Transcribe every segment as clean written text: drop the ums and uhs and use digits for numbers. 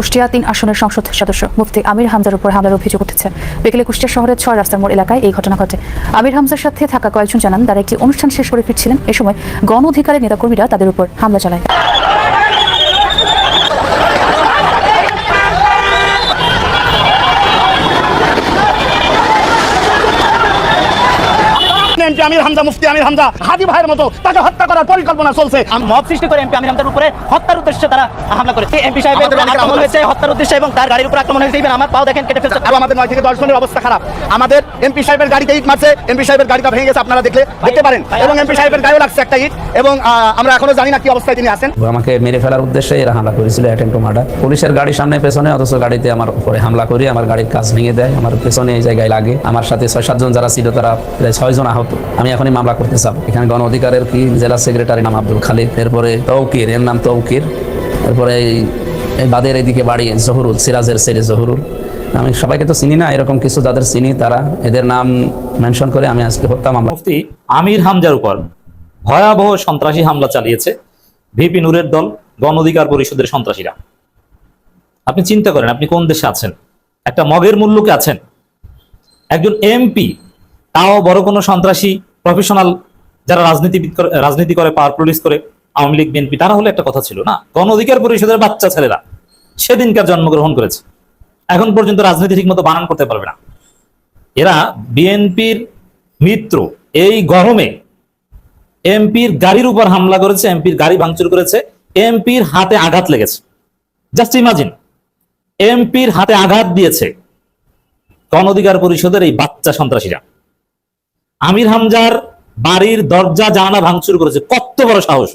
কুষ্টিয়া ৩ আসনের সংসদ সদস্য মুফতি আমির হামজার উপর হামলার অভিযোগ উঠেছে। বিকেলে কুষ্টিয়া শহরের ৬ রাস্তার মোড় এলাকায় এই ঘটনা ঘটে। আমির হামজার সাথে থাকা কয়েকজন জানান, তারা একটি অনুষ্ঠান শেষ করে ফিরছিলেন। এ সময় গণ অধিকারের নেতাকর্মীরা তাদের উপর হামলা চালায়। আমির হামজা, মুফতি আমির হামজা হাদি ভাইয়ের মতো তাকে হত্যা করার পরিকল্পনা চলছে। মব সৃষ্টি করে এমপি আমির হামজার উপরে হত্যার উদ্দেশ্যে তারা হামলা করেছে। এমপি সাহেবের আক্রমণ হয়েছে হত্যার উদ্দেশ্যে এবং তার গাড়ির উপর আক্রমণ হয়েছে। ইভেন আমার পাও দেখেন কেটে ফেলছে। আমাদের 9 থেকে 10 জনের অবস্থা খারাপ। আমাদের এমপি সাহেবের গাড়িতে ইট মারছে, এমপি সাহেবের গাড়িটা ভেঙে গেছে, আপনারা দেখতে পারেন। এবং এমপি সাহেবের গায়েও লাগছে একটা ইট। এবং আমরা এখনো জানি না কি অবস্থায় তিনি আছেন। আমাকে মেরে ফেলার উদ্দেশ্যে এরা হামলা করেছিল, অ্যাটেম্প টু মার্ডার। পুলিশের গাড়ির সামনে পেছনে, অথচ গাড়িতে আমার উপরে হামলা করে আমার গাড়ির কাজ ভেঙে দেয়। আমার পেছনে এই জায়গায় লাগে। আমার সাথে 6-7 জন যারা ছিল তারা প্রায় 6 জন আহত। আমি এখনই মামলা করতে চাই। এখানে গণ অধিকারের কি জেলা সেক্রেটারি নাম আব্দুল খালিদ, এরপরে তৌকির, এর নাম তৌকির, এরপরে এই বাদের এদিকে বাড়ি জহুরুল, সিরাজের ছেলে জহুরুল। আমি সবাইকে তো চিনি না, এরকম কিছু যাদের চিনি তারা এদের নাম মেনশন করে আমি আজকে হত্যা মামলা। মুফতি আমির হামজার উপর ভয়াবহ সন্ত্রাসী হামলা চালিয়েছে ভিপি নূরের দল, গণ অধিকার পরিষদের সন্ত্রাসীরা। আপনি চিন্তা করেন, আপনি কোন দেশে আছেন? একটা মগের মুল্লুকে আছেন। একজন এমপি, তাও বড় কোনো সন্ত্রাসী প্রফেশনাল যারা রাজনীতি করে, পাওয়ার পুলিশ করে, আওয়ামী লীগ বিএনপি, তারা হলে একটা কথা ছিল না। গণ অধিকার পরিষদের বাচ্চা ছেলেরা সেদিনকার জন্মগ্রহণ করেছে, এখন পর্যন্ত রাজনীতি ঠিক মতো বানান করতে পারবে না। এরা বিএনপির মিত্র। এই গরমে এমপির গাড়ির উপর হামলা করেছে, এমপির গাড়ি ভাঙচুর করেছে, এমপির হাতে আঘাত লেগেছে। জাস্ট ইমাজিন, এমপির হাতে আঘাত দিয়েছে গণ অধিকার পরিষদের এই বাচ্চা সন্ত্রাসীরা। আমির হামজার বাড়ির দরজা জানালা ভাঙচুর করেছে। কত বড় সাহস!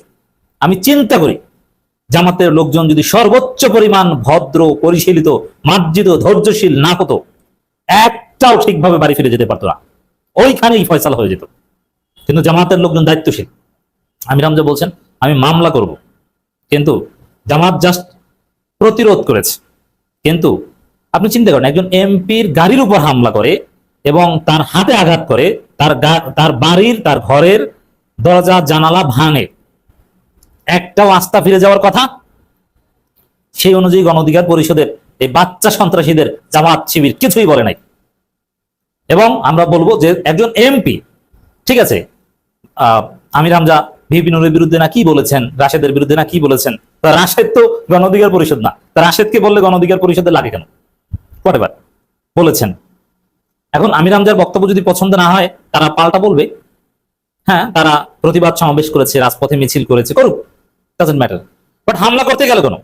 আমি চিন্তা করি, জামাতের লোকজন যদি সর্বোচ্চ পরিমাণ ভদ্র, পরিশীলিত, মার্জিত, ধৈর্যশীল না হতো, একটাও ঠিকভাবে বাড়ি ফিরে যেতে পারতো না। ওইখানেই ফয়সালা হয়ে যেত। কিন্তু জামাতের লোকজন দায়িত্বশীল। আমির হামজা বলছেন আমি মামলা করব, কিন্তু জামাত জাস্ট প্রতিরোধ করেছে। কিন্তু আপনি চিন্তা করেন, একজন এমপির গাড়ির উপর হামলা করে এবং তার হাতে আঘাত করে, তার বাড়ির, তার ঘরের দরজা জানালা ভাঙে, একটাও আস্থা ফিরে যাওয়ার কথা। সেই অনুযায়ী গণ অধিকার পরিষদের এই বাচ্চা সন্ত্রাসীদের জামাত শিবির কিছুই বলে নাই। এবং আমরা বলবো যে একজন এমপি, ঠিক আছে, আমির হামজা ভিপি নূরের বিরুদ্ধে না কি বলেছেন, রাশেদের বিরুদ্ধে না কি বলেছেন। রাশেদ তো গণ অধিকার পরিষদ না, রাশেদকে বললে গণ অধিকার পরিষদের লাগে কেন? হোয়াটএভার বলেছেন। এখন আমির হামজার বক্তব্য যদি পছন্দ না হয়, তারা পাল্টা বলবে। হ্যাঁ, তারা প্রতিবাদ সমাবেশ করেছে, রাজপথে মিছিল করেছে, করুক, ডাজন্ট ম্যাটার। বাট হামলা করতে গেল কেন?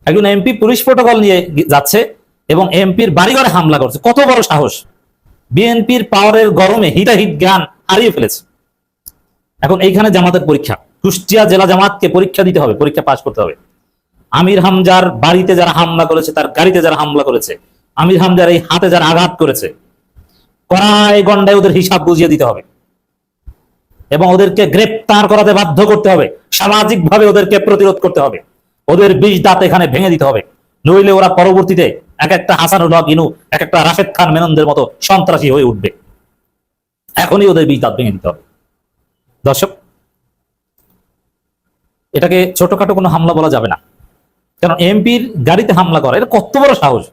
একজন এমপি পুলিশ প্রোটোকল নিয়ে যাচ্ছে এবং এমপির বাড়িঘরে হামলা করছে। কত বড় সাহস! বিএনপির পাওয়ারের গরমে হিটাহিট জ্ঞান হারিয়ে ফেলেছে। এখন এইখানে জামাতের পরীক্ষা। কুষ্টিয়া জেলা জামাতকে পরীক্ষা দিতে হবে, পরীক্ষা পাস করতে হবে। আমির হামজার বাড়িতে যারা হামলা করেছে, তার গাড়িতে যারা হামলা করেছে, আমির হামজার এই হাতে যারা আঘাত করেছে, কড়াই গন্ডায় ওদের হিসাব বুঝিয়ে দিতে হবে এবং ওদেরকে গ্রেপ্তার করাতে বাধ্য করতে হবে। সামাজিকভাবে ওদেরকে প্রতিরোধ করতে হবে। ওদের 20 দাঁত এখানে ভেঙে দিতে হবে। নইলে ওরা পরবর্তীতে এক একটা হাসানুল হক ইনু, এক একটা রাশেদ খান মেননদের মতো সন্ত্রাসী হয়ে উঠবে। এখনই ওদের 20 দাঁত ভেঙে দিতে হবে। দর্শক, এটাকে ছোটখাটো কোনো হামলা বলা যাবে না। কারণ এমপির গাড়িতে হামলা করা, এটা কত বড় সাহস!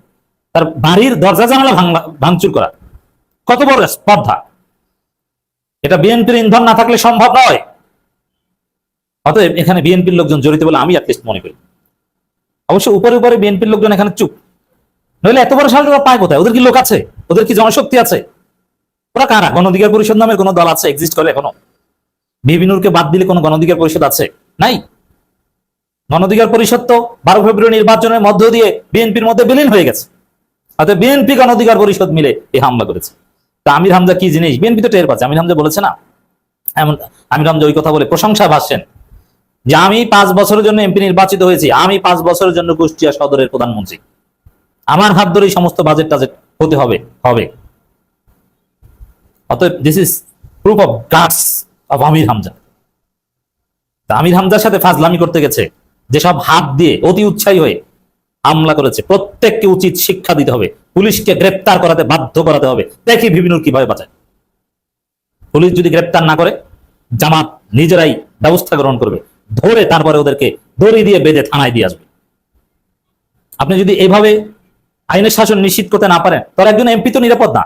তার বাড়ির দরজা জানালা ভাঙচুর করা, কত বড় স্পর্ধা! এটা বিএনপির ইন্ধন না থাকলে সম্ভব নয়। অতএব এখানে বিএনপির লোকজন জড়িত বলে আমি অ্যাটলিস্ট মনে করি। অবশ্য উপরে উপরে বিএনপির লোকজন এখানে চুপ, নইলে এত বড় সাহস ওরা পায় কোথায়? ওদের কি লোক আছে? ওদের কি জনশক্তি আছে? ওরা কারা? গণ অধিকার পরিষদ নামের কোন দল আছে? এক্সিস্ট করে এখনো? ভিপি নূরকে বাদ দিলে কোনো গণ অধিকার পরিষদ আছে? নাই। গণ অধিকার পরিষদ তো 12 ফেব্রুয়ারি নির্বাচনের মধ্য দিয়ে বিএনপির মধ্যে বিলীন হয়ে গেছে। অর্থাৎ বিএনপি গণ অধিকার পরিষদ মিলে এই হামলা করেছে। তা আমির হামজা কি জিনিস বিএনপি তো টের পাচ্ছে। আমির হামজা বলেছে না, এমন আমির হামজা ওই কথা বলে প্রশংসা ভাসছেন যে আমি 5 বছরের জন্য এমপি নির্বাচিত হয়েছি, আমি 5 বছরের জন্য কুষ্টিয়া সদরের প্রধানমন্ত্রী, আমার হাত ধরেই সমস্ত বাজেট টাজেট হতে হবে। অতএব this is proof of guts of Amir Hamza. Amir হামজার সাথে ফাজলামি করতে গেছে যেসব হাত দিয়ে অতি উৎসাহী হয়ে হামলা করেছে, প্রত্যেককে উচিত শিক্ষা দিতে হবে। পুলিশকে গ্রেপ্তার করাতে বাধ্য করাতে হবে। দেখি ভিপি নূর কিভাবে বাঁচায়। পুলিশ যদি গ্রেপ্তার না করে, জামাত নিজেরাই ব্যবস্থা গ্রহণ করবে, ধরে তারপরে ওদেরকে দড়ি দিয়ে বেঁধে থানায় দিয়ে আসবে। আপনি যদি এভাবে আইনের শাসন নিশ্চিত করতে না পারেন, তাহলে একজন এমপি তো নিরাপদ না।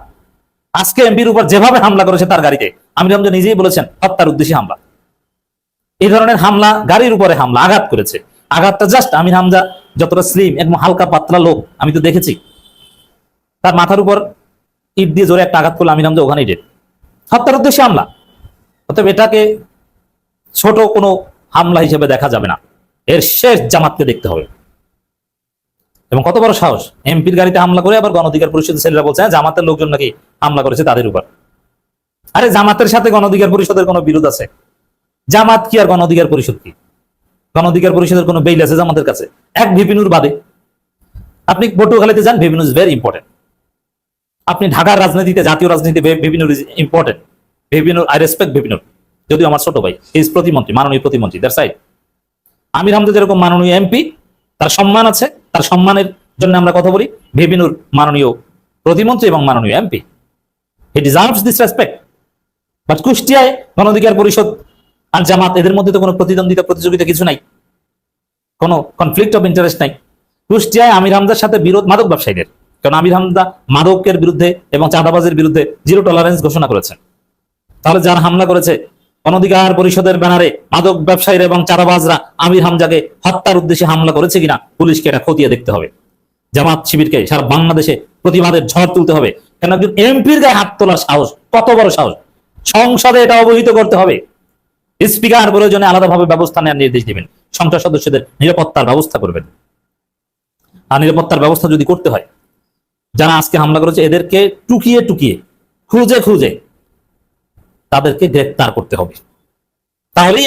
আজকে এমপির উপর যেভাবে হামলা করেছে তার গাড়িতে, আমির হামজা নিজেই বলেছেন হত্যার উদ্দেশ্যে হামলা। এই ধরনের হামলা, গাড়ির উপরে হামলা, আঘাত করেছে। আঘাতটা জাস্ট আমির হামজা যতটা স্লিম এবং হালকা পাতলা লোক আমি তো দেখেছি, তার মাথার উপর ইট দিয়ে জোরে একটা আঘাত করলে আমির হামজা ওখানেই ডেড। হত্যার উদ্দেশ্যে হামলা। অতএব এটাকে ছোট কোনো হামলা হিসেবে দেখা যাবে না, এর শেষ জামাতকে দেখতে হবে। এবং কত বড় সাহস, এমপির গাড়িতে হামলা করে আবার গণ অধিকার পরিষদের ছেলেরা বলছে জামাতের লোকজন নাকি হামলা করেছে তাদের উপর। আরে জামাতের সাথে গণ অধিকার পরিষদের কোনো বিরোধ আছে? জামাত কি আর গণ অধিকার পরিষদ কি? গণ অধিকার পরিষদের কোনো বেইল আছে জামাতের কাছে? এক ভিপিনুর বাদে। আপনি পটুয়াখালীতে যান, ভিপিনু ইজ ভেরি ইম্পর্টেন্ট। আপনি ঢাকার রাজনীতিতে, জাতীয় রাজনীতিতে ভিপিনুর ইজ ইম্পর্টেন্ট। ভিপিনুর, আই রেসপেক্ট ভিপিনুর, যদিও আমার ছোট ভাই, ইজ প্রতিমন্ত্রী, মাননীয় প্রতিমন্ত্রী, দ্যাটস রাইট। আমির হামজা যেরকম মাননীয় এমপি, তার সম্মান আছে, তার সম্মানের জন্য আমরা কথা বলি। ভিপিনুর মাননীয় প্রতিমন্ত্রী এবং মাননীয় MP, he deserves this respect. But কুষ্টিয়ায় গণ অধিকার পরিষদ আর জামাত, এদের মধ্যে তো কোনো প্রতিদ্বন্দ্বিতা, প্রতিযোগিতা কিছু নাই, কোনো কনফ্লিক্ট অফ ইন্টারেস্ট নাই। কুষ্টিয়ায় আমির হামজার সাথে বিরোধ মাদক ব্যবসায়ীদের, কারণ আমির হামজা মাদকের বিরুদ্ধে এবং চাঁদাবাজের বিরুদ্ধে জিরো টলারেন্স ঘোষণা করেছেন। তাহলে যারা হামলা করেছে গণ অধিকার পরিষদের ব্যানারে, মাদক ব্যবসায়ীরা এবং চাঁদাবাজরা আমির হামজাকে হত্যার উদ্দেশ্যে হামলা করেছে কিনা পুলিশকে এটা খতিয়ে দেখতে হবে। জামাত শিবিরকে সারা বাংলাদেশে প্রতিবাদের ঝড় তুলতে হবে। কেন একজন এমপির গায়ে হাত তোলার সাহস, কত বড় সাহস! সংসদে এটা অবহিত করতে হবে। স্পিকার প্রয়োজনে আলাদাভাবে ব্যবস্থা নেওয়ার নির্দেশ দিবেন, সংসদ সদস্যদের নিরাপত্তার ব্যবস্থা করবেন। আর নিরাপত্তার ব্যবস্থা যদি করতে হয়, যারা আজকে হামলা করেছে এদেরকে টুকিয়ে টুকিয়ে, খুঁজে খুঁজে তাদেরকে গ্রেপ্তার করতে হবে। তাহলেই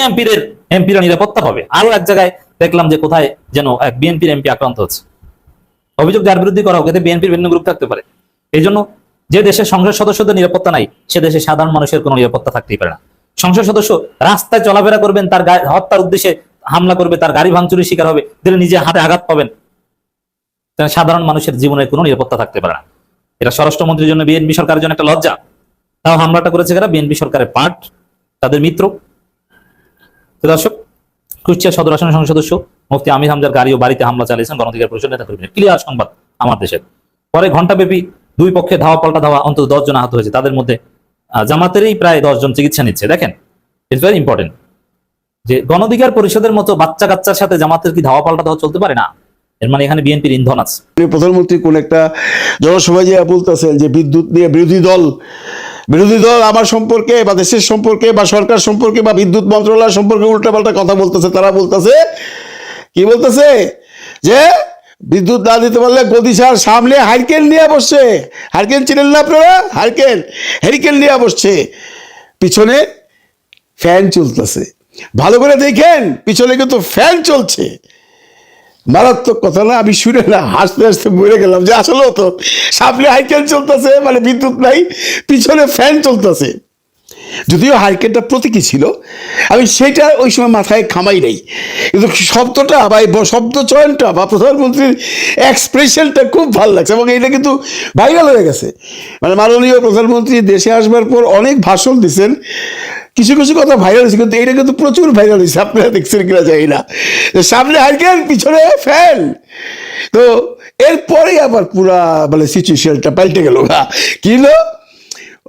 এমপিরা নিরাপত্তা পাবে। আরো এক জায়গায় দেখলাম যে কোথায় যেন এক বিএনপির এমপি আক্রান্ত হচ্ছে। অভিযোগ যার বিরুদ্ধে করা হোক, এতে বিএনপির ভিন্ন গ্রুপ থাকতে পারে। এই জন্য যে দেশের সংসদ সদস্যদের নিরাপত্তা নাই, সে দেশে সাধারণ মানুষের কোনো নিরাপত্তা থাকতেই পারে না। সংসদ সদস্য রাস্তায় চলাফেরা করবেন, তার হত্যার উদ্দেশ্যে হামলা করবে, তার গাড়ি ভাঙচুরের শিকার হবে, দিলে নিজে হাতে আঘাত পাবেন, সাধারণ মানুষের জীবনের কোনো নিরাপত্তা থাকতে পারে না। এটা স্বরাষ্ট্রমন্ত্রীর জন্য, বিএনপি সরকারের জন্য একটা লজ্জা। তাও হামলাটা করেছে কারা? বিএনপি সরকারের পার্ট, তাদের মিত্র। তো দর্শক, কুষ্টিয়া সদর আসনের সংসদ সদস্য মুফতি আমির হামজার গাড়ি ও বাড়িতে হামলা চালিয়েছেন গণ অধিকার পরিষদ নেতাকর্মীরা। ক্লিয়ার সংবাদ আমার দেশের। পরে ঘণ্টাব্যাপী দুই পক্ষে ধাওয়া পাল্টা ধাওয়া, অন্তত 10 জন আহত হয়েছে। তাদের মধ্যে জামাতেরই প্রায় 10 জন চিকিৎসা নিচ্ছে। দেখেন, ইটস ভেরি ইম্পর্টেন্ট যে গণ অধিকার পরিষদের মতো বাচ্চা কাচ্চার সাথে জামাতের কি ধাওয়া পাল্টা ধাওয়া চলতে পারে না? এর মানে এখানে বিএনপির ইন্ধন আছে। প্রধানমন্ত্রী কোন একটা জনসভায় যে বলতেছেন যে বিদ্যুৎ নিয়ে বিরোধী দল আমার সম্পর্কে বা দেশের সম্পর্কে বা সরকার সম্পর্কে বা বিদ্যুৎ মন্ত্রণালয় সম্পর্কে উল্টাপাল্টা কথা বলতেছে। তারা বলতেছে কি বলতেছে যে বিদ্যুৎ না দিতে পারলে গদিসার সামনে হারিকেন নিয়ে বসছে। হারিকেন চিনেন না আপনারা? হারিকেন নিয়ে বসছে, পিছনে ফ্যান চলতেছে। ভালো করে দেখেন, পিছনে কিন্তু ফ্যান চলছে। মারাত্মক কথা না? আমি শুনে না হাসতে হাসতে মরে গেলাম যে আসলেও তো সামনে হারিকেন চলতেছে, মানে বিদ্যুৎ নাই, পিছনে ফ্যান চলতেছে। যদিও হারিকেনটা প্রতীকী ছিল, আমি সেটা ওই সময় মাথায় খামাই নাই, কিন্তু শব্দটা বা শব্দ চয়নটা বা প্রধানমন্ত্রীর এক্সপ্রেশনটা খুব ভালো লাগছে এবং এটা কিন্তু ভাইরাল হয়ে গেছে। মানে মাননীয় প্রধানমন্ত্রী দেশে আসবার পর অনেক ভাষণ দিচ্ছেন, কিছু কিছু কথা ভাইরাল হয়েছে, কিন্তু এটা কিন্তু প্রচুর ভাইরাল হয়েছে। আপনারা দেখছেন কিনা জানি না, সামনে হারিকেন পিছনে ফ্যান। তো এরপরে আবার পুরা মানে সিচুয়েশনটা পাল্টে গেল। কিন্তু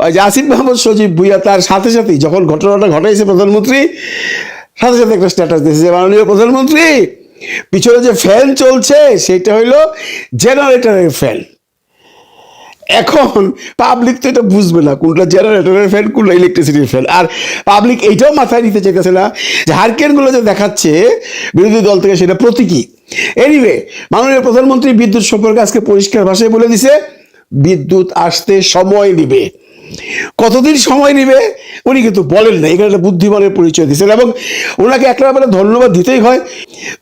ওই যে আসিফ মাহমুদ সজীব ভুইয়া তার সাথে সাথেই যখন ঘটনাটা ঘটাইছে, প্রধানমন্ত্রী সাথে সাথে একটা স্ট্যাটাস দিয়েছে যে মাননীয় প্রধানমন্ত্রী, পিছনে যে ফ্যান চলছে সেটা হইলো জেনারেটরের ফ্যান। এখন পাবলিক তো এটা বুঝবে না কোনটা জেনারেটরের ফ্যান, কোনটা ইলেকট্রিসিটির ফ্যান। আর পাবলিক এইটাও মাথায় নিতে চাইতেছে না যে হারিকেনগুলো যে দেখাচ্ছে বিরোধী দল থেকে সেটা প্রতীকী। এনিওয়ে, মাননীয় প্রধানমন্ত্রী বিদ্যুৎ সম্পর্কে আজকে পরিষ্কার ভাষায় বলে দিছে বিদ্যুৎ আসতে সময় নিবে। কতদিন সময় নিবে উনি কিন্তু বলেন না, এখানে একটা বুদ্ধিমানের পরিচয় দিচ্ছেন এবং ওনাকে একেবারে ধন্যবাদ দিতেই হয়।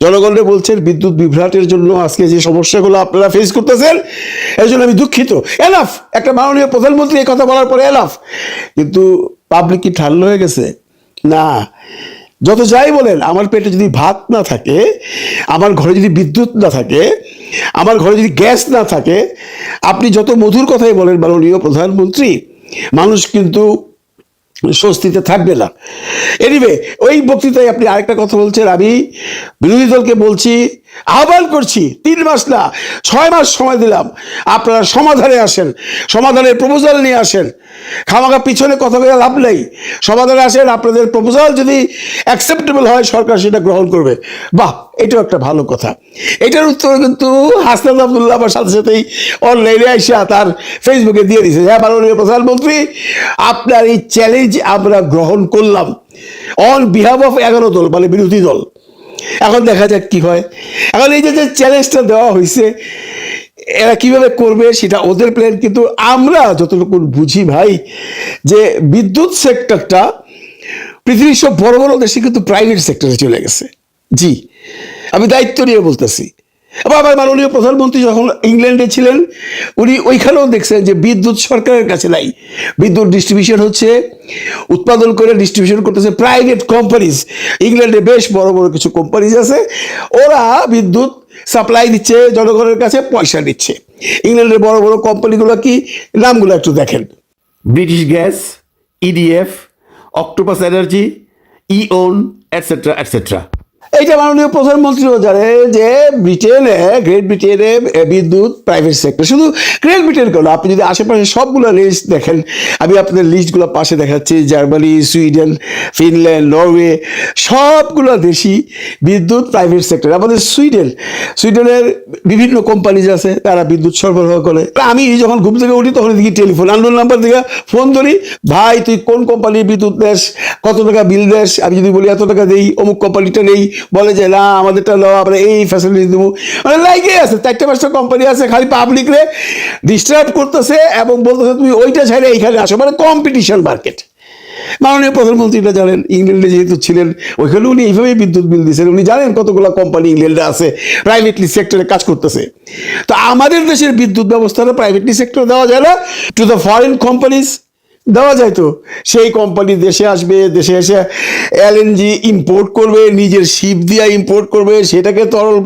জনগণকে বলছেন বিদ্যুৎ বিভ্রাটের জন্য আজকে যে সমস্যাগুলো আপনারা ফেস করতেছেন এর জন্য আমি দুঃখিত। এনাফ, একটা মাননীয় প্রধানমন্ত্রী এই কথা বলার পরে এনাফ। কিন্তু পাবলিক কি ঠান্ডা হয়ে গেছে? না। যত যাই বলেন, আমার পেটে যদি ভাত না থাকে, আমার ঘরে যদি বিদ্যুৎ না থাকে, আমার ঘরে যদি গ্যাস না থাকে, আপনি যত মধুর কথাই বলেন মাননীয় প্রধানমন্ত্রী, মানুষ কিন্তু স্বস্তিতে থাকবে না। এনিওয়ে, ওই বক্তৃতায় আপনি আরেকটা কথা বলছেন, আমি বিরোধী দলকে বলছি আহ্বান করছি 3 মাস না 6 মাস সময় দিলাম, আপনারা সমাধানে আসেন, সমাধানের প্রপোজাল নিয়ে আসেন। খামাখা পিছনে কথা বলে লাভ নেই, সমাধানে আসেন। আপনাদের প্রপোজাল যদি অ্যাকসেপ্টেবল হয় সরকার সেটা গ্রহণ করবে। বাহ, এটাও একটা ভালো কথা। এটার উত্তর কিন্তু হাসনাত আব্দুল্লাহ আমার সাথে সাথেই অনলাইনে আইসা তার ফেসবুকে দিয়ে দিয়েছে, হ্যাঁ মাননীয় প্রধানমন্ত্রী, আপনার এই চ্যালেঞ্জ আমরা গ্রহণ করলাম অন বিহাফ অফ 11 দল, মানে বিরোধী দল। এখন দেখা যাক কি হয়। এখন এই যে চ্যালেঞ্জটা দেওয়া হয়েছে এরা কিভাবে করবে সেটা ওদের প্ল্যান, কিন্তু আমরা যতটুকু বুঝি ভাই যে বিদ্যুৎ সেক্টরটা পৃথিবীর সব বড় বড় দেশে কিন্তু প্রাইভেট সেক্টরে চলে গেছে। জি, আমি দায়িত্ব নিয়ে বলতেছি। আবার আমার মাননীয় প্রধানমন্ত্রী যখন ইংল্যান্ডে ছিলেন উনি ওইখানেও দেখছেন যে বিদ্যুৎ সরকারের কাছে নাই, বিদ্যুৎ ডিস্ট্রিবিউশন হচ্ছে, উৎপাদন করে ডিস্ট্রিবিউশন করতেছে প্রাইভেট কোম্পানিজ। ইংল্যান্ডে বেশ বড় বড় কিছু কোম্পানিজ আছে, ওরা বিদ্যুৎ সাপ্লাই দিচ্ছে, জনগণের কাছে পয়সা দিচ্ছে। ইংল্যান্ডের বড় বড় কোম্পানিগুলো কি, নামগুলো একটু দেখেন: British Gas, EDF, Octopus Energy, EON, et cetera et cetera. এইটা মাননীয় প্রধানমন্ত্রীও জানে যে গ্রেট ব্রিটেনে বিদ্যুৎ প্রাইভেট সেক্টর। শুধু গ্রেট ব্রিটেন কেন, আপনি যদি আশেপাশে সবগুলো লিস্ট দেখেন, আমি আপনাদের লিস্টগুলো পাশে দেখাচ্ছি, জার্মানি, সুইডেন, ফিনল্যান্ড, নরওয়ে, সবগুলো দেশই বিদ্যুৎ প্রাইভেট সেক্টর। আমাদের সুইডেনের বিভিন্ন কোম্পানিজ আছে, তারা বিদ্যুৎ সরবরাহ করে। আমি যখন ঘুম থেকে উঠি তখন দেখি টেলিফোন, আননোন নাম্বার থেকে ফোন ধরি, ভাই তুই কোন কোম্পানির বিদ্যুৎ দেশ, কত টাকা বিল দেশ। আমি যদি বলি এত টাকা দেই, অমুক কোম্পানিটা নেই, বলে যে না আমাদেরটা লো, আমরা এই ফ্যাসিলিটি দেবো। মানে লাইকে আছে 4-5টা কোম্পানি আছে, খালি পাবলিক রে ডিস্টার্ব করতেছে এবং বলতেছে তুমি ওইটা ছেড়ে এইখানে আসো, মানে কম্পিটিশন মার্কেট। মাননীয় প্রধানমন্ত্রীরা জানেন, ইংল্যান্ডে যেহেতু ছিলেন ওইখানে উনি এইভাবেই বিদ্যুৎ বিল দিয়েছেন। উনি জানেন কতগুলো কোম্পানি ইংল্যান্ডে আছে প্রাইভেটলি সেক্টরে কাজ করতেছে। তো আমাদের দেশের বিদ্যুৎ ব্যবস্থাটা প্রাইভেটলি সেক্টরে দেওয়া যায় না, টু দ্য ফরেন কোম্পানিজ দেওয়া যায়। তো সেই কোম্পানি দেশে আসবে, দেশে এসে এলএনজি ইম্পোর্ট করবে, নিজের শিপ দিয়ে ইম্পোর্ট করবে, সেটাকে তরল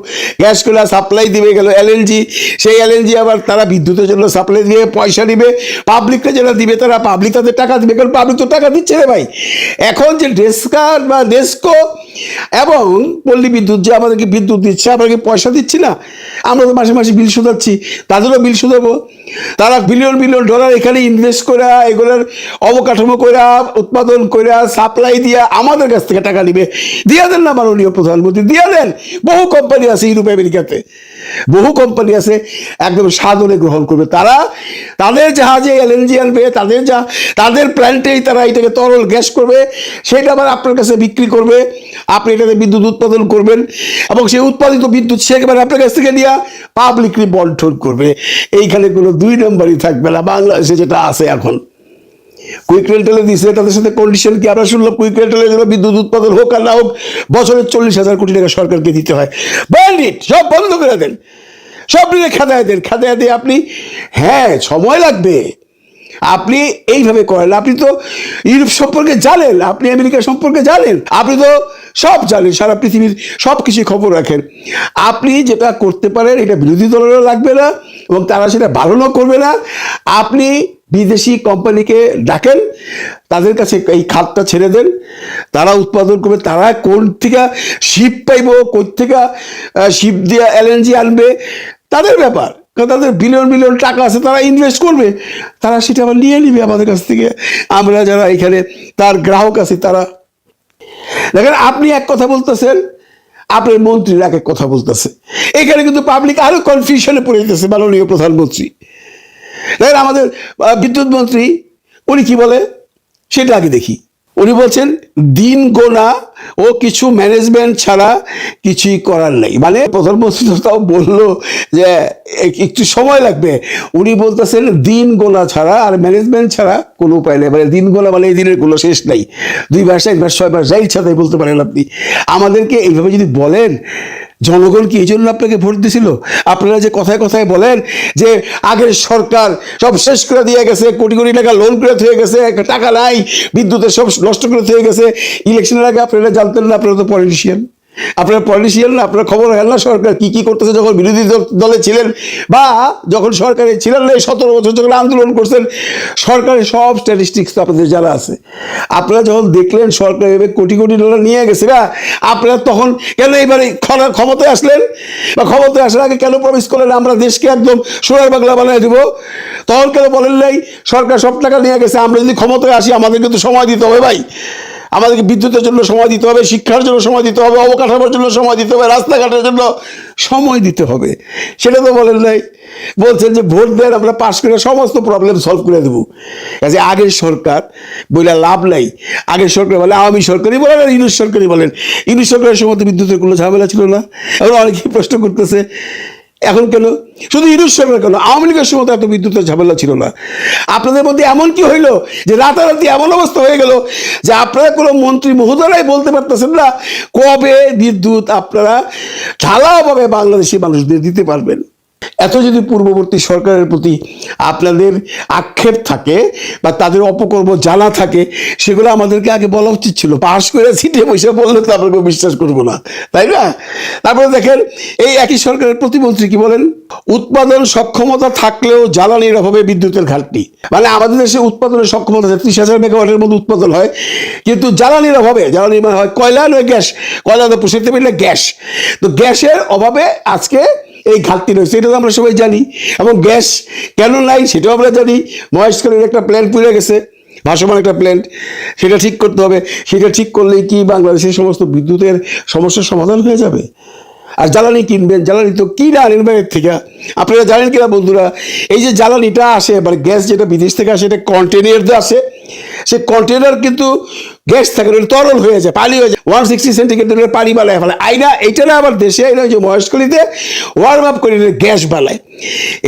গ্যাস করে সাপ্লাই দিবে, গেল এলএনজি। সেই এলএনজি আবার তারা বিদ্যুতের জন্য সাপ্লাই দিয়ে পয়সা দিবে, পাবলিককে যেটা দিবে তারা পাবলিক তাদের টাকা দিবে, কারণ পাবলিক তো টাকা দিচ্ছে রে ভাই। এখন যে ডেসকার বা ডেস্কো এবং পল্লী বিদ্যুৎ যে আমাদেরকে বিদ্যুৎ দিচ্ছে, আমরা কি পয়সা দিচ্ছি না? আমরা তো মাসে মাসে বিল শোধাচ্ছি, তাদেরও বিল শোধাবো। তারা বিলিয়ন বিলিয়ন ডলার এখানে ইনভেস্ট করে এগুলোর অবকাঠামো করে উৎপাদন করে সাপ্লাই দিয়ে আমাদের কাছ থেকে টাকা নিবে। দিয়ে দেন না মাননীয় প্রধানমন্ত্রী, দিয়ে দেন। বহু কোম্পানি আছে ইউরোপ আমেরিকাতে, বহু কোম্পানি আছে একদম সাদরে গ্রহণ করবে। তারা তাদের জাহাজে এলএনজি আনবে, তাদের প্ল্যান্টেই তারা এটাকে তরল গ্যাস করবে, সেটা আবার আপনার কাছে বিক্রি করবে, আপনি এটাতে বিদ্যুৎ উৎপাদন করবেন এবং সেই উৎপাদিত বিদ্যুৎ সে একেবারে আপনার কাছ থেকে নিয়ে পাবলিকলি বন্টন করবে। এইখানে কোনো 2 নম্বরই থাকবে না বাংলাদেশে যেটা আছে এখন। কুইক রেন্টালে দিয়েছে, তাদের সাথে কন্ডিশন কি? আমরা শুনলাম কুইক রেন্টালের জন্য বিদ্যুৎ উৎপাদন হোক আর না হোক বছরে 40,000 কোটি টাকা সরকারকে দিতে হয়। ব্যান্ডিট, সব বন্ধ করে দেন, সব নিয়ে খেদায় দেন। খেদায় দিয়ে আপনি, হ্যাঁ সময় লাগবে, আপনি এইভাবে করেন। আপনি তো ইউরোপ সম্পর্কে জানেন, আপনি আমেরিকা সম্পর্কে জানেন, আপনি তো সব জানেন, সারা পৃথিবীর সব কিছু খবর রাখেন। আপনি যেটা করতে পারেন এটা বিরোধী দলেরও লাগবে না এবং তারা সেটা বারণও করবে না। আপনি বিদেশি কোম্পানিকে ডাকেন, তাদের কাছে এই খাতটা ছেড়ে দেন, তারা উৎপাদন করবে। তারা কোন থেকে শিপ পাইব, কোন থেকে শিপ দিয়ে এলএনজি আনবে, তাদের ব্যাপার। কারণ তাদের বিলিয়ন বিলিয়ন টাকা আছে, তারা ইনভেস্ট করবে, তারা সেটা আবার নিয়ে নিবে আমাদের কাছ থেকে। আমরা যারা এখানে তার গ্রাহক আছি তারা, দেখেন আপনি এক কথা বলতেছেন, আপনার মন্ত্রীরা এক কথা বলতেছে। এখানে কিন্তু পাবলিক আরো কনফিউশনে পড়ে যেতেছে। মাননীয় প্রধানমন্ত্রী, দেখেন আমাদের বিদ্যুৎ মন্ত্রী উনি কি বলে সেটা আগে দেখি। উনি বলছেন দিন গোনা ও কিছু ম্যানেজমেন্ট ছাড়া কিছুই করার নেই। মানে প্রধানমন্ত্রী তাও বললো যে একটু সময় লাগবে, উনি বলতেছেন দিন গোনা ছাড়া আর ম্যানেজমেন্ট ছাড়া কোনো উপায় নেই। মানে দিন গোনা মানে এই দিনের কোনো শেষ নাই, 2 মাস 1 মাস 6 মাস যাই ইচ্ছা তাই বলতে পারেন আপনি। আমাদেরকে এইভাবে যদি বলেন, জনগণ কি এই জন্য আপনাকে ভোট দিয়েছিল? আপনারা যে কথায় কথায় বলেন যে আগের সরকার সব শেষ করে দিয়ে গেছে, কোটি কোটি টাকা লোন করে থয়ে গেছে, টাকা নাই, বিদ্যুতের সব নষ্ট করে থয়ে গেছে, ইলেকশনের আগে আপনারা জানতেন না? আপনারা তো পলিটিশিয়ান, আপনারা পলিটিশিয়ান না, আপনারা খবর রাখেন না সরকার কি কি করতেছে যখন বিরোধী দলে ছিলেন বা যখন সরকারে ছিলেন না, 17 বছর যখন আন্দোলন করছেন, সরকারের সব স্ট্যাটিস্টিক্স আপনাদের যারা আছে, আপনারা যখন দেখলেন সরকার এভাবে কোটি কোটি ডলার নিয়ে গেছে না, আপনারা তখন কেন এবারে ক্ষমতায় আসলেন বা ক্ষমতায় আসার আগে কেন প্রমিস করলেন আমরা দেশকে একদম সোনার বাংলা বানিয়ে দেবো? তখন কেন বলেন নাই সরকার সব টাকা নিয়ে গেছে, আমরা যদি ক্ষমতায় আসি আমাদেরকে তো সময় দিতে হবে ভাই, আমাদেরকে বিদ্যুতের জন্য সময় দিতে হবে, শিক্ষার জন্য সময় দিতে হবে, অবকাঠামোর জন্য সময় দিতে হবে, রাস্তাঘাটের জন্য সময় দিতে হবে, সেটা তো বলেন নাই। বলছেন যে ভোট দেন আমরা পাস করে সমস্ত প্রবলেম সলভ করে দেবো। কাজে আগের সরকার বলে লাভ নাই, আগের সরকার বলে আওয়ামী সরকারই বলেন আর ইউনুস সরকারই বলেন, ইউনুস সরকারের সময় তো বিদ্যুতের কোনো ঝামেলা ছিল না। এখন অনেকেই প্রশ্ন করতেছে এখন কেন শুধু ইউনুস সরকার কেন, আওয়ামী লীগের সময় তো এত বিদ্যুতের ঝামেলা ছিল না। আপনাদের মধ্যে এমন কি হইলো যে রাতারাতি এমন অবস্থা হয়ে গেল যে আপনারা কোনো মন্ত্রী মহোদয়রাই বলতে পারতেছেন না কবে বিদ্যুৎ আপনারা ঢালাওভাবে বাংলাদেশি মানুষদের দিতে পারবেন? এত যদি পূর্ববর্তী সরকারের প্রতি আপনাদের আক্ষেপ থাকে বা তাদের অপকর্ম জানা থাকে, সেগুলো আমাদেরকে আগে বলা উচিত ছিল। পাশ করে সিটে বসে বললে তো আপনাকে বিশ্বাস করবো না, তাই না? তারপরে দেখেন এই একই সরকারের প্রতিমন্ত্রী কি বলেন, উৎপাদন সক্ষমতা থাকলেও জ্বালানির অভাবে বিদ্যুতের ঘাটতি। মানে আমাদের দেশে উৎপাদনের সক্ষমতা 30,000 মেগাওয়াটের মধ্যে উৎপাদন হয়, কিন্তু জ্বালানির অভাবে, জ্বালানি মানে হয় কয়লা নয় গ্যাস, কয়লা তো পুষাইতে পারলে গ্যাস, তো গ্যাসের অভাবে আজকে এই ঘাটতি রয়েছে, এটা তো আমরা সবাই জানি। এবং গ্যাস কেন নাই সেটাও আমরা জানি। মহেশখালীর একটা প্ল্যান্ট পুড়ে গেছে, ভাসমান একটা প্ল্যান্ট, সেটা ঠিক করতে হবে। সেটা ঠিক করলেই কি বাংলাদেশের সমস্ত বিদ্যুতের সমস্যার সমাধান হয়ে যাবে? আর জ্বালানি কিনবেন, জ্বালানি তো কিনে আনেন বাইরের থেকে। আপনারা জানেন কিনা বন্ধুরা, এই যে জ্বালানিটা আসে মানে গ্যাস যেটা বিদেশ থেকে আসে, এটা কন্টেনার আসে, সে কন্টেনার কিন্তু গ্যাস থাকে তরল হয়ে যায়, পানি হয়ে যায়, 160 সেন্টিগ্রেডের পানি বানায় ফেলে আইনা। এইটা না আবার দেশে আইনা যে মহেশখালীতে ওয়ার্ম আপ করে গ্যাস বানায়।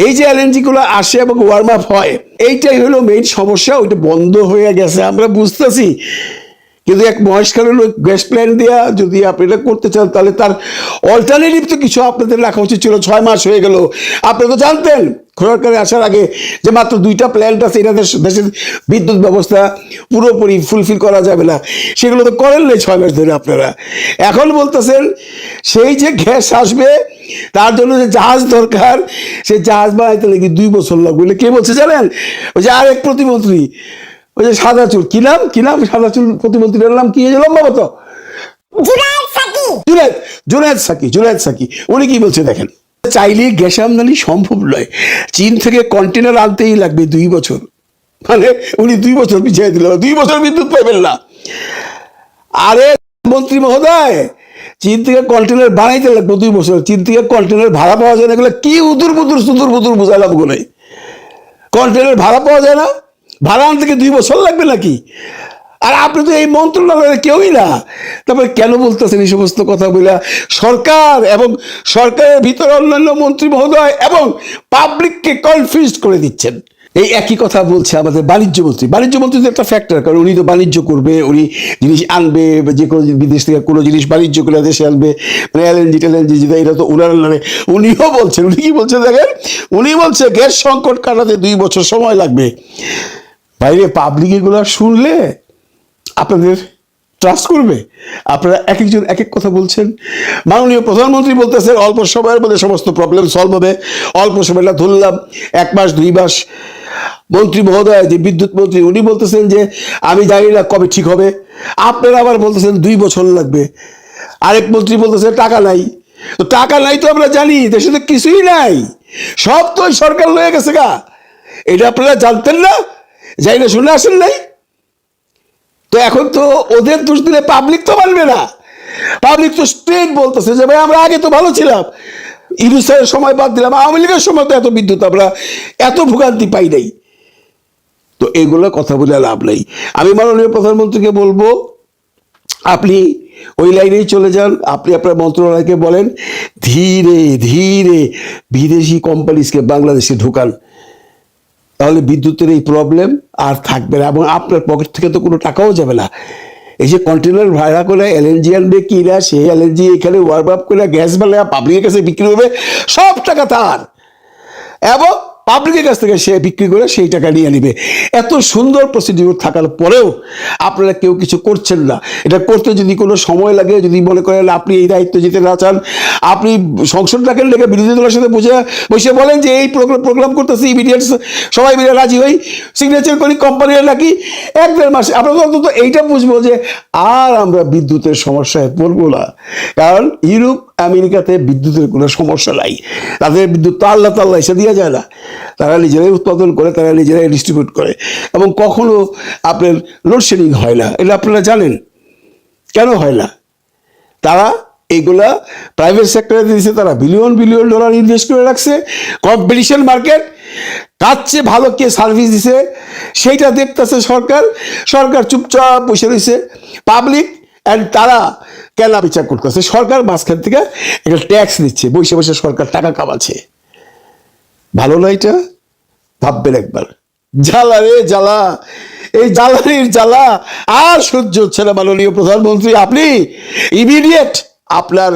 এই যে এলএনজিগুলো আসে এবং ওয়ার্ম আপ হয়, এইটাই হলো মেইন সমস্যা। ওইটা বন্ধ হয়ে গেছে আমরা বুঝতেছি, কিন্তু এক মহেশখালীর গ্যাস প্ল্যান্ট দেওয়া যদি আপনি এটা করতে চান তাহলে তার অল্টারনেটিভ তো কিছু আপনাদের রাখা উচিত ছিল। 6 মাস হয়ে গেল, আপনি তো জানতেন সরকারে আসার আগে যে মাত্র 2টা প্ল্যান্ট আছে, এটাদের দেশের বিদ্যুৎ ব্যবস্থা পুরোপুরি ফুলফিল করা যাবে না, সেগুলো তো করেন নাই 6 মাস ধরে আপনারা। এখন বলতেছেন সেই যে গ্যাস আসবে তার জন্য যে জাহাজ দরকার, সেই জাহাজ বানাইতে নাকি 2 বছর লাগবে। কে বলছে জানেন? ওই যে আরেক প্রতিমন্ত্রী, ওই যে সাদা চুল, কি নাম সাদা চুল প্রতিমন্ত্রীর নাম কি লম্বা মতো, জুনায়েদ সাকি। উনি কি বলছে দেখেন, চাইলে গ্যাস আমদানি সম্ভব নয়, চীন থেকে কন্টেনার আনতেই লাগবে 2 বছর। মানে উনি 2 বছর পিছিয়ে দিল, 2 বছর বিদ্যুৎ পাইবেন না। আরে মন্ত্রী মহোদয়, চীন থেকে কন্টেনার বানাইতে লাগবে 2 বছর, চীন থেকে কন্টেনার ভাড়া পাওয়া যায় না, এগুলো কি উদুর বুদুর বুঝালাম গুলো। কন্টেনার ভাড়া পাওয়া যায় না, ভাড়া আনতে 2 বছর লাগবে নাকি? আর আপনি তো এই মন্ত্রণালয়ের কেউই না, তারপরে কেন বলতেছেন এই সমস্ত কথা বলে? সরকার এবং সরকারের ভিতরে অন্যান্য মন্ত্রী মহোদয় এবং পাবলিককে কনফিউজ করে দিচ্ছেন। এই একই কথা বলছে আমাদের বাণিজ্য মন্ত্রী তো একটা ফ্যাক্টর, কারণ উনি তো বাণিজ্য করবে, উনি জিনিস আনবে, যে কোনো বিদেশ থেকে কোনো জিনিস বাণিজ্য করে দেশে আনবে, মানে এলএনজি যেটা, এটা তো উনার আনলে। উনিও বলছেন, উনি কি বলছেন দেখেন, উনি বলছে গ্যাস সংকট কাটাতে 2 বছর সময় লাগবে। বাইরে পাবলিক এগুলো শুনলে আপনাদের ট্রাস্ট করবে? আপনারা এক একজন এক এক কথা বলছেন। মাননীয় প্রধানমন্ত্রী বলতেছেন অল্প সময়ের মধ্যে সমস্ত প্রবলেম সলভ হবে। অল্প সময়টা ধরলাম 1 মাস 2 মাস। মন্ত্রী মহোদয় যে বিদ্যুৎ মন্ত্রী, উনি বলতেছেন যে আমি জানি না কবে ঠিক হবে। আপনারা আবার বলতেছেন 2 বছর লাগবে। আরেক মন্ত্রী বলতেছে টাকা নাই। তো টাকা নাই তো আমরা জানি, দেশে তো কিছুই নাই, সব তো সরকার লয়ে গেছে গা। এটা আপনারা জানতেন না? যাই না শুনে আসেন নাই? তো এখন তো ওদের দোষ দিলে পাবলিক তো মানবে না। পাবলিক তো স্ট্রেট বলতেছে যে ভাই আমরা আগে তো ভালো ছিলাম, ইউনুসের সময় বাদ দিলাম, আওয়ামী লীগের সময় তো এত বিদ্যুৎ আমরা এত ভোগান্তি পাই নাই। তো এগুলো কথা বলে লাভ নাই। আমি মাননীয় প্রধানমন্ত্রীকে বলবো আপনি ওই লাইনেই চলে যান। আপনি আপনার মন্ত্রণালয়কে বলেন ধীরে ধীরে বিদেশি কোম্পানিজকে বাংলাদেশে ঢোকান, তাহলে বিদ্যুতের এই প্রবলেম আর থাকবে না, এবং আপনার পকেট থেকে তো কোনো টাকাও যাবে না। এই যে কন্টেনার ভাড়া করে এলএনজি আনবে কিনা, সেই এলএনজি এখানে ওয়ার্ম আপ করে গ্যাস বানায় পাবলিকের কাছে বিক্রি হবে, সব টাকা তার। এবং পাবলিকের কাছ থেকে সে বিক্রি করে সেই টাকা নিয়ে নিবে। এত সুন্দর প্রসিডিউর থাকার পরেও আপনারা কেউ কিছু করছেন না। এটা করতে যদি কোনো সময় লাগে, যদি মনে করেন আপনি এই দায়িত্ব যেতে না চান, আপনি সংসদ ডাকেন, ডেকে বিরোধী দলের সাথে বসে বলেন যে এই প্রোগ্রাম করতেছি, ইমিডিয়েট সবাই মিলে রাজি হই, সিগনেচার করি, কোম্পানির নাকি 1-1.5 মাসে আমরা অন্তত এইটা বুঝবো যে আর আমরা বিদ্যুতের সমস্যায় পড়বো না। কারণ ইউরোপ আমেরিকাতে বিদ্যুতের কোনো সমস্যা নাই, তাদের বিদ্যুৎ তো আল্লাহ তাল্লাহ এসে দেওয়া যায় না, তারা নিজেরাই উৎপাদন করে, তারা নিজেরাই ডিস্ট্রিবিউট করে, এবং কখনো আপনার লোডশেডিং হয় না। এটা আপনারা জানেন কেন হয় না? তারা এইগুলা প্রাইভেট সেক্টরে দিয়েছে, তারা বিলিয়ন ডলার ইনভেস্ট করে রাখছে। কম্পিটিশন মার্কেট, কার চেয়ে ভালো কে সার্ভিস দিছে সেইটা দেখতেছে সরকার চুপচাপ বসে রয়েছে। পাবলিক অ্যান্ড তারা কেনা বিচার করতেছে, সরকার মাঝখান থেকে একটা ট্যাক্স দিচ্ছে, বসে বসে সরকার টাকা কামাচ্ছে। ভালো না এটা? ভাববেন একবার। জ্বালা রে জ্বালা, এই জ্বালানির জ্বালা আর সহ্য হচ্ছে না। মাননীয় প্রধানমন্ত্রী, আপনি ইমিডিয়েট আপনার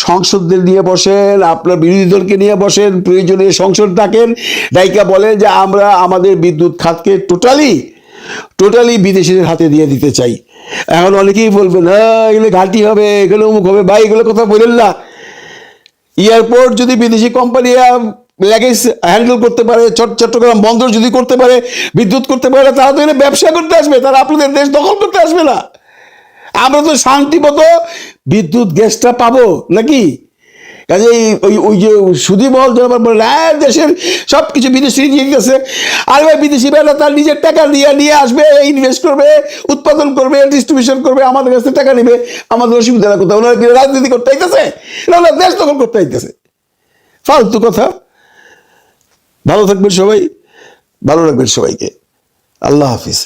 সংসদদের নিয়ে বসেন, আপনার বিরোধী দলকে নিয়ে বসেন, প্রয়োজনে সংসদ ডাকেন, ডাইকা বলেন যে আমরা আমাদের বিদ্যুৎ খাতকে টোটালি বিদেশিদের হাতে দিয়ে দিতে চাই। এখন অনেকেই বলবেন হ্যাঁ এগুলো ঘাঁটি হবে, এগুলো অমুক হবে। ভাই এগুলো কথা বলেন না। এয়ারপোর্ট যদি বিদেশি কোম্পানি লাগেজ হ্যান্ডেল করতে পারে, চট্টগ্রাম বন্দর যদি করতে পারে, বিদ্যুৎ করতে পারে, তারা তো এখানে ব্যবসা করতে আসবে, তারা আপনাদের দেশ দখল করতে আসবে না। আমরা তো শান্তি মতো বিদ্যুৎ গ্যাসটা পাবো নাকি? কাজেই ওই যে সুদীমহল যখন বলেন হ্যাঁ দেশের সব কিছু বিদেশি নিয়ে গেছে, আর ভাই বিদেশি বেলা তার নিজের টাকা নিয়ে আসবে, ইনভেস্ট করবে, উৎপাদন করবে, ডিস্ট্রিবিউশন করবে, আমাদের কাছে টাকা নেবে, আমাদের অসুবিধা কোথাও। ওনারা কি রাজনীতি করতে আইতেছে? ওনারা দেশ দখল করতে আইতেছে। ফালতু কথা। ভালো থাকবেন সবাই, ভালো রাখবেন সবাইকে। আল্লাহ হাফিজ।